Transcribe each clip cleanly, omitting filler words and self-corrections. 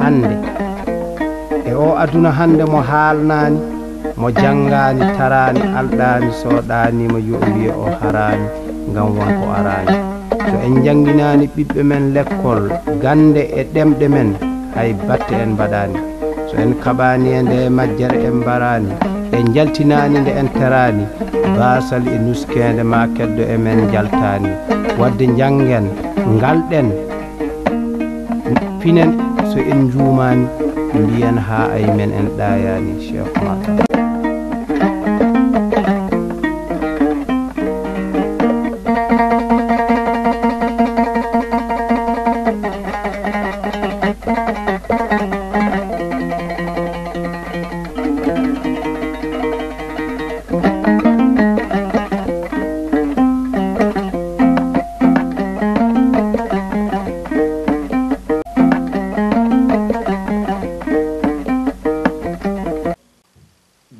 hande e o aduna hande mo haalnani mo jangani tarani aldani soɗani mo yo wiye o harani ngam wonko arani so en janginani ɓiɓɓe men l'école gande e ɗemɗe men hay batte en mbaɗani so en kaɓani e nde majjere en mbarani en jaltinani nde en terani basal e nuskede ma keddo e men jaltani wadde jangen ngalɗen pinen so en juumani mbiyen ha ay men en ɗayani Cheikh Mata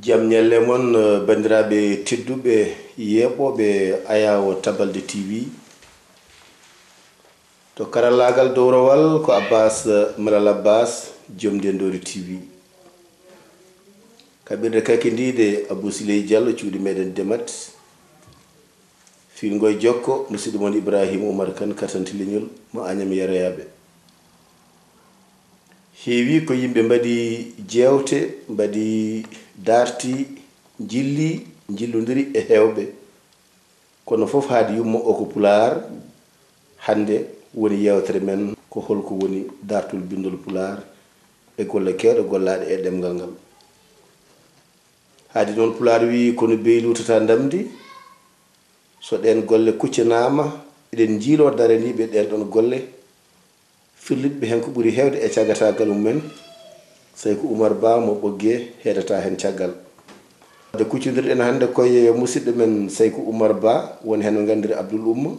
jamñelle mon bandiraɓe tedduɓe yeɓoɓe Ayawo Tabalde TV to karallagal dowrowal ko Abbas Malal Abbas joom Ndendori TV kaɓirde kakindide Abou Siley Diallo cuuɗi meɗen Demat fingoye jokko musidɗo mon Ibrahima Oumar Kane kartanti leñol mo Agname Yerayaɓe heewi ko yimɓe mbaɗi jewte mbaɗi darti jillodiri e hewɓe kono fof haade yummo o ko Pulaar hande woni yewtere men ko holko woni dartol bindol Pulaar e golle kewɗe gollaɗe e ɗemgal ngal haade noon Pulaar wi kono beylutata ndamdi so ɗen golle kuccanama eɗen jiilo daraniɓe ɗen ɗon golle firliɓe hen ko ɓuri hewde e cagatagal mumen Saykou Oumar Ba mo ɓogge heedata hen caggal de kuccodirɗen hande koye musidɗo men Saykou Oumar Ba woni hen no gandiri Abdoul Oumma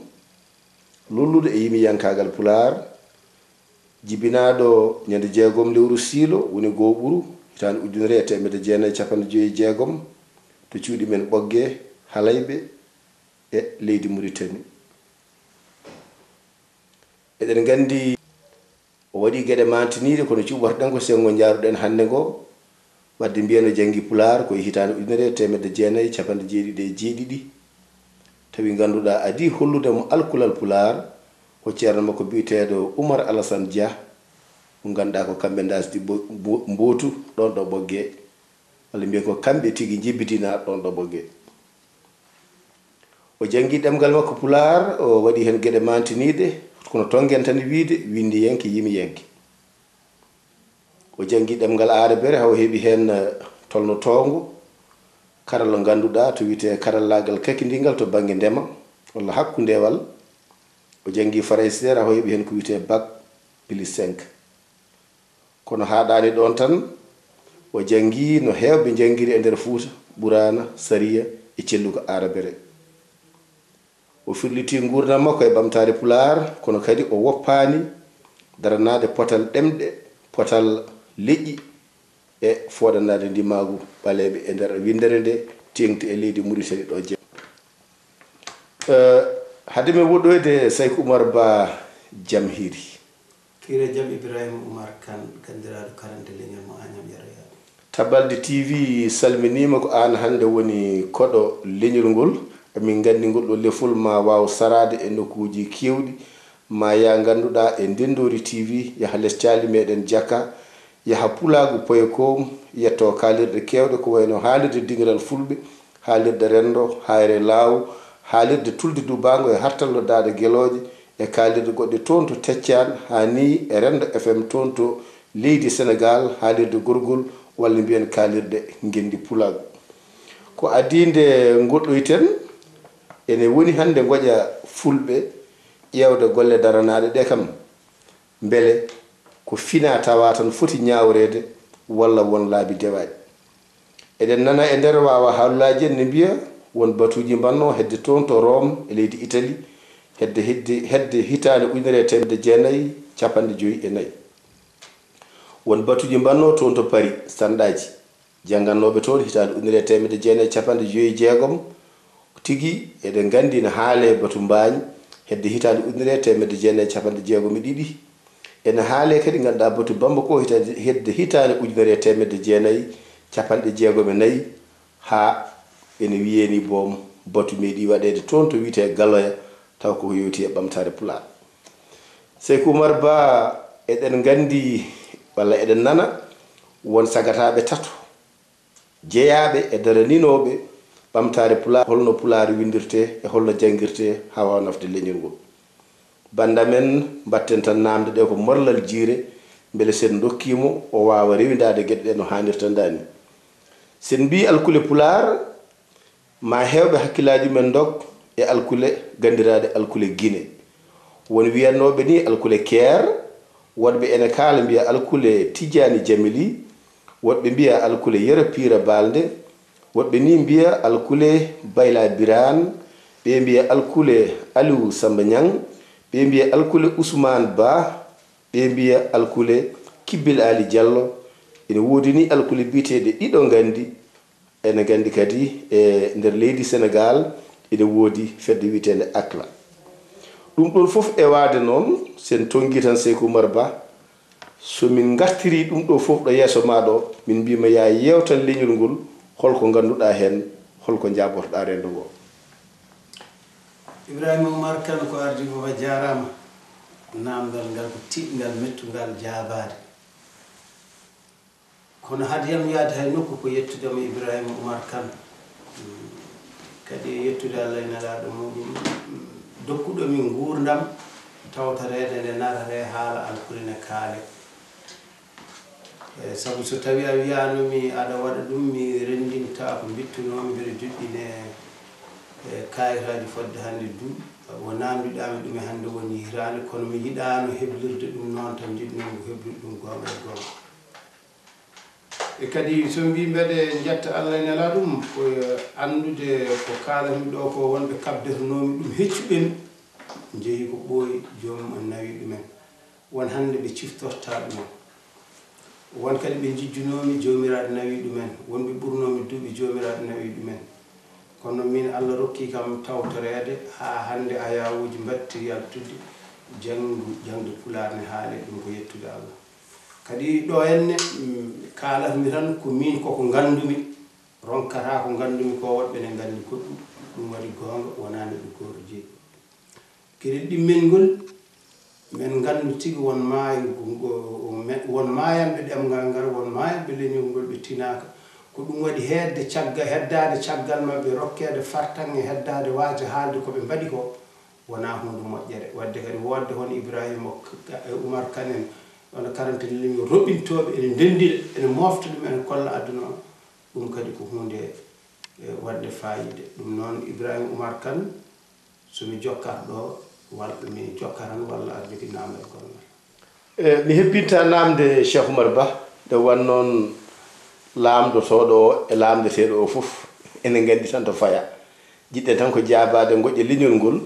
lollude e yimiyankagal Pulaar jibinaɗo ñande 6 lewru siilo woni Goɓuru hitande 1956 to cuuɗi men ɓogge halayɓe e leydi Mauritanie eɗen gandi o waɗi gueɗe mantiniɗe kono cuɓortoɗen ko sengo jaaruɗen hande ngo wadde mbiyano janggi Pulaar ko hitande 1977 tawi ganduɗa adi hollude mo alkulal Pulaar ko ceerno makko biyeteɗo Oumar Alassane Dia mo ganduɗa ko kamɓe dasdi mbootu ɗon ɗo ɓogge walla mbiyen ko kamɓe tigui jibbidina ɗon ɗo ɓogge o janggi ɗemgal makko Pulaar o waɗi hen gueɗe mantiniɗe kono tongen tan wiide windi yenke yimi yenke o janggi ɗemgal Arabere haw heeɓi hen tolno tongo karalla ganduɗa to wiyete karallagal kakidingal to banggue ndema walla hakkundewal o janggi Français haw heeɓi hen ko wiyete bac +5 kono haɗani ɗon tan o janggi no hewɓe janggiri e nder Fouta Ɓurana Saria e celluko Arabere o firliti gurdam makko e ɓamtare Pulaar kono kadi o woppani daranade potal ɗemɗe potal leƴƴi e foɗanade ndimagu ɓaleɓe e nder windere nde tengti e leydi Mauritanie ɗo je hade men woɗɗoyde Saykou Oumar Ba jaam hiiri kire jaam Ibrahima Oumar Kane gandiraɗo karante leñol mo Agname Yerayaɓe Tabalde TV salminima ko an hande woni koɗo leñol ngol min gandi ngol ɗo lefol ma waw sarade e nokkuji kewɗi ma ya ganduɗa e Ndendori TV yaha less cali meɗen Diaka yaha Pulagu Poykom yetto kalirɗe kewɗe ko wayno haalirde dingiral Fulɓe haalirde Rendo Hayre Law haalirde Tulde Dubago e hartallo Dada Gueloje e kalirde goɗɗe toon to Teccan hani e Rendo FM toon to leydi Sénégal haalirde Gorgol walla mbiyen kalirde Ngendi Pulagu ko adinde goɗɗoyten ene woni hande goƴa Fulɓe ƴewde golle daranaɗe ɗe kam beele ko fina tawa tan foti ñawrede walla won laabi dewaɗi eɗen nana e nder wawa haalullaji en ne mbiya won batuji mbanno hedde toon to Rome e leydi Italie hedde hitande 1954 won batuji mbanno toon to Paris sanɗaji janggannoɓe toon hitande 1956 tigi eɗen gandi ne haale batu mbañ hedde hitande 1962 ene haale kadi ganduɗa batu bamba ko hedde hitande ujunere temedde jeenayyi capanɗe jeegom e nayyi ha ene wiyeni boom batu meeɗi waɗede toon to wiyete Galoya taw ko yowti e ɓamtare Pulaar. Sékou Oumar Ba eɗen gandi walla eɗen nana won sagataɓe tato jeeyaɓe e daraninoɓe ɓamtare Pulaar holno Pulaar windirte e holno jangguirte ha wawa nafde leñol ngol. Banda men batten tan namde ɗe ko morlal jiire beele sen dokkimo o wawa rewidade gueɗe ɗe no hannirta dani. Sen mbi alkule Pulaar ma hewɓe hakkillaji men dog e alkule gandirade alkule Guinée. Won wiyannoɓe ni alkule Caire, woɗɓe ene kala mbiya alkule Tidjani Jamili, woɗɓe mbiya alkule Yero Pira Balde, woɗɓe ni mbiya alkule Bayla Birane, ɓe mbiya alkule Aliou Samba Niang, ɓe mbiya alkule Ousmane Ba, ɓe mbiya alkule Kibbil Ali Diallo. Ene wodi ni alkule biteɗe ɗiɗo gandi ene gandi kadi e nder leydi Sénégal ene wodi fedde witende Akla. ɗum ɗon fof e waade noon sen tongi tan Sékou Oumar Ba so min gartiri ɗum ɗo fof ɗo yeeso maɗo min mbima ya yewtan leñol ngol holko ganduɗa hen holko jabotoɗa rendo ngo. Ibrahima Oumar Kane ko ardi fof a jarama. Namdal ngal ko tiɗngal mettugal jabade kono hadiyam yaade hay nokku ko yettudemo Ibrahima Oumar Kane kadi yettude Allah nelaɗo muɗum dokkuɗo min gurdam tawtorede nde narare haala alkule ne kaale sabu so tawi a wiyanomi aɗa waɗa ɗum mi rendinta ko bittunomi mbiɗa juɗɗine kayitaji fodde hannde duuɓi wo namdiɗami ɗum e hannde woni hirande kono mi yiɗano heblirde ɗum noon tan jiɗnomi ko heblirde ɗum gonga e gonga e kadi so mbi mbeɗe jetta Allah nela ɗum ko andude ko kalanmi ɗo ko wonɓe kabdetanomi ɗum heccuɓemi jeeyi ko ɓooyi jomum en nawi ɗumen won hannde ɓe ciftorta ɗumen won kadi ɓe jijjunomi jomiraɗo nawi ɗumen wonɓe ɓurnomi duuɓi jomiraɗo nawi ɗumen kono min Allah rokki kam tawtorede ha hannde ayawuji mbatti yaltude jangde Pulaar ne haale ɗum ko yettude Allah kadi ɗo henne kalatmi tan ko min koko gandumi ronkata ko gandumi ko woɗɓe ne gandi goɗɗum ɗum waɗi gonga wonani ɗo goto jeeyi kadi ɗimmel ngol men gandu tigi won mayanɓe ɗemgal ngal won mayanɓe leñol ngol ɓe tinaka ko ɗum waɗi heddade caggal mabɓe rokkede fartan e heddade waade haalde koɓe mbaɗi ko wona hunde moƴƴere wadde kadi wodde hono Ibrahima Oumar Kane en wona karante leñol roɓintoɓe ene ndendira ene mofta ɗum ene kolla aduna o ɗum kadi ko hunde wadde fayide ɗum noon Ibrahima Oumar Kane somi jokkat ɗo walla mi jokkaran walla aɗa jogui namde gongal mi hebbinta namde Cheikh Oumar Ba nde wan noon lamdotoɗo o e lamdeteɗo o fof ene gandi tan to faya jiɗɗen tan ko jabade goƴƴa leñol ngol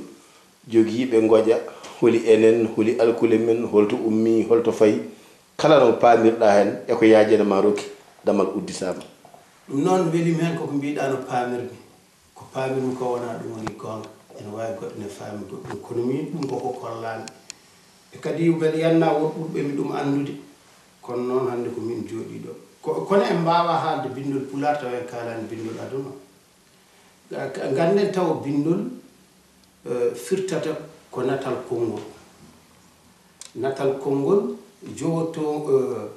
joguiɓe goƴa holi enen holi alkule men holto ummi holto fayi kala no pamirɗa hen e ko yaajene ma rokki damal udditama ɗum noon welimi hen koko mbiɗa no pamirmi ko pamirmi ko wona ɗum woni gonga ene wawi goɗɗo ne faami goɗɗum kono min ɗum koko kollami e kadi beele yanna won ɓurɓemi ɗum andude kono noon hannde ko min jooɗi ɗo kono en mbawa haalde bindol Pulaar taw en kalani bindol aduna ganden taw bindol firtata ko natal konngol jowoto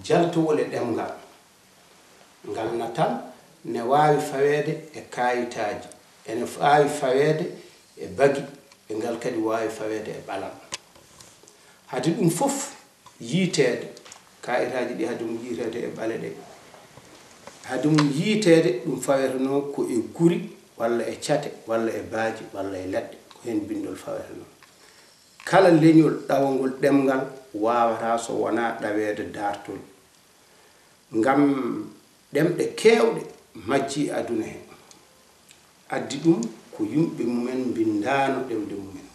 jaltowol e ɗemgal ngal natal ne wawi fawede e kayitaji ene wawi fawede e bagi e ngal kadi wawi fawede e ɓalam hade ɗum fof yiitede kayitaji ɗi hade mum yiitede e ɓale ɗe hade mum yiitede ɗum faweteno ko e guri walla e cate walla e baaji walla e leɗɗe ko hen bindol faweteno kala leñol ɗawol ɗemgal wawata so wona ɗawede dartol ngam ɗemɗe kewɗe majji aduna hen addi ɗum ko yumɓe mumen bindano ɗemde mumen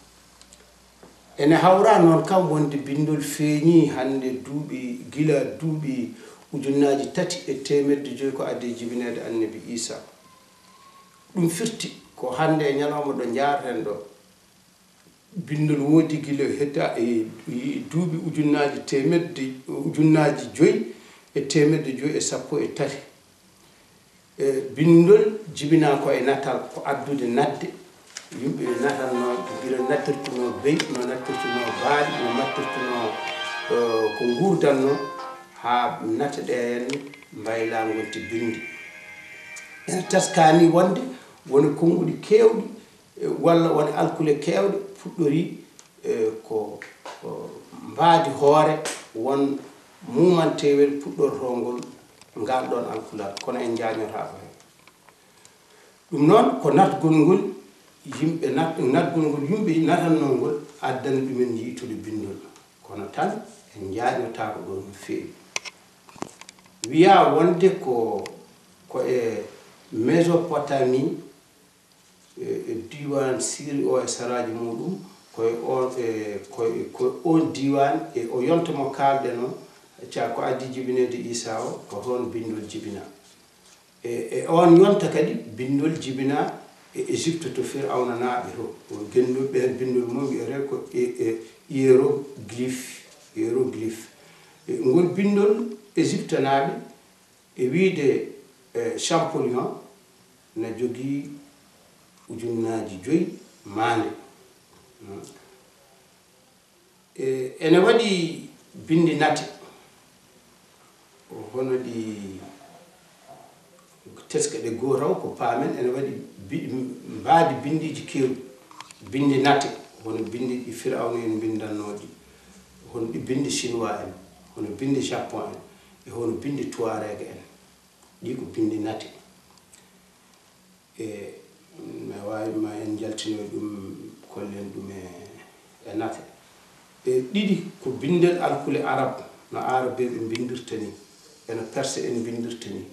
ene hawra noon kam wonde bindol feeñi hande duuɓi gila duuɓi ujunnaji 350 ko adde jibinede annabi Isa ɗum firti ko hande e ñalawma ɗo jaarten ɗo bindol woodi gila hedda e duuɓi ujunnaji 5,513 bindol jibina ko e natal ko addude nadde yimɓe natanno gila nattirtuno bey no nattirtuno baali no nattirtuno ko gurdanno ha natta ɗe henne mbayla gonti bindi ene taskani wonde woni konguɗi kewɗi walla woni alkule kewɗe fuɗɗori ko mbaadi hoore won mumantewel puɗɗortongol ngal ɗon alkulal kono en jañota ko hen ɗum noon ko natgol ngol yimɓe natgol ngol yimɓe natanno ngol addana ɗumen yiitude bindol kono tan en jañota ko ɗon no feewi wiya wonde ko e Mésopotamie e diwan Syrie o e saraji muɗum koye on diwan e o yonta mo kalde no ca ko addi jibinede Isa o ko toon bindol jibina e on yonta kadi bindol jibina e Égypte to Firawna naaɓe to genduɓe bindol mum wiyete ko hiéroglyphe ngol bindol Égypte naaɓe e wiide Champollion na jogii ujunnaji 5 maande ene waɗi bindi nate hono ɗi teska ɗe goo taw ko paamen ene waɗi mbaadi bindiji kewɗi bindi nate hono bindi ɗi Firawna en bindannoɗi hono ɗi bindi chinois en hono bindi japon en e hono bindi Touareg en ɗi ko bindi nate mi wawi ma en jaltino ɗum kollen ɗum e nate ɗiɗi ko bindel alkule arab no arabe ɓe bindirta ni eno perse en bindirta ni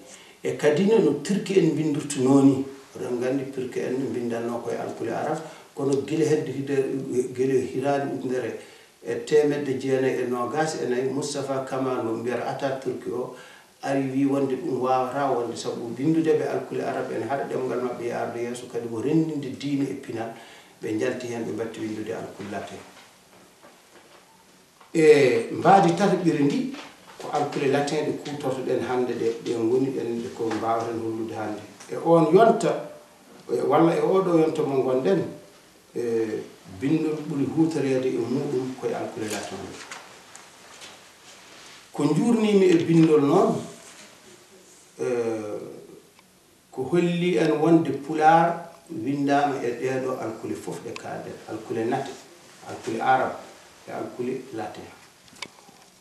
e kadine no turki en bindirta nooni oɗon gandi turki en no bindanno koye alkule arab kono guila hedde guila hirade ujunere e 1994 Moustapha Kamal mo mbiyata Atatürk o ari wi wonde ɗum wawata wonde sabu bindudeɓe alkule arab en haɗa ɗemgal mabɓe e arde yeeso kadi ko rendinde diine e pinal ɓe jalti hen ɓe batti windude alkule latin e mbaadi tataɓiri ndi ko alkule latin ɗe kutortoɗen hande ɗe goni ɗen ko mbawaten hollude hande e on yonta walla e oɗo yonta mo gonɗen bindol ɓuri hutorede e muɗum koye alkule latin ko jurnimi e bindol noon ko holli en wonde Pulaar windama e ɗeɗo alkule fof ɗe kalden alkule nate alkule arab e alkule latin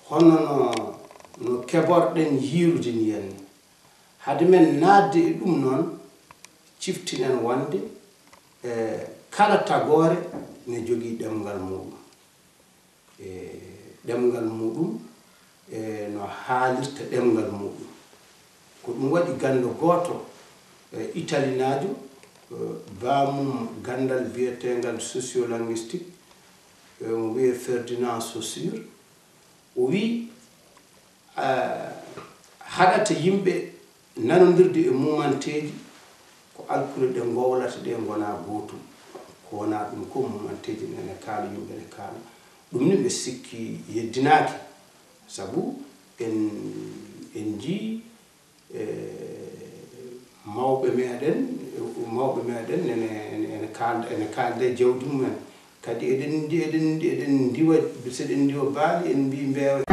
hono no keborɗen yirude ni henni hade men nadde e ɗum noon ciftinen wonde kala tagore ne jogii ɗemgal muɗum ɗemgal muɗum no haalirta ɗemgal muɗum ko ɗum waɗi gando goto italinajo bamum gandal biyetegal sociolinguistique mo wiye Ferdinand Saussure o wi haɗata yimɓe nanodirde e mumanteji ko alkule ɗe gowlata ɗe gona gotum ko wona ɗum ko mumanteji nene kaala yimɓe ne kaala ɗum ni ɓe sikki yeddinaki sabu en jii mawɓe meɗen ene kalde jawdi mumen kadi eɗen diwa seɗen diwa baali en mbi mbewa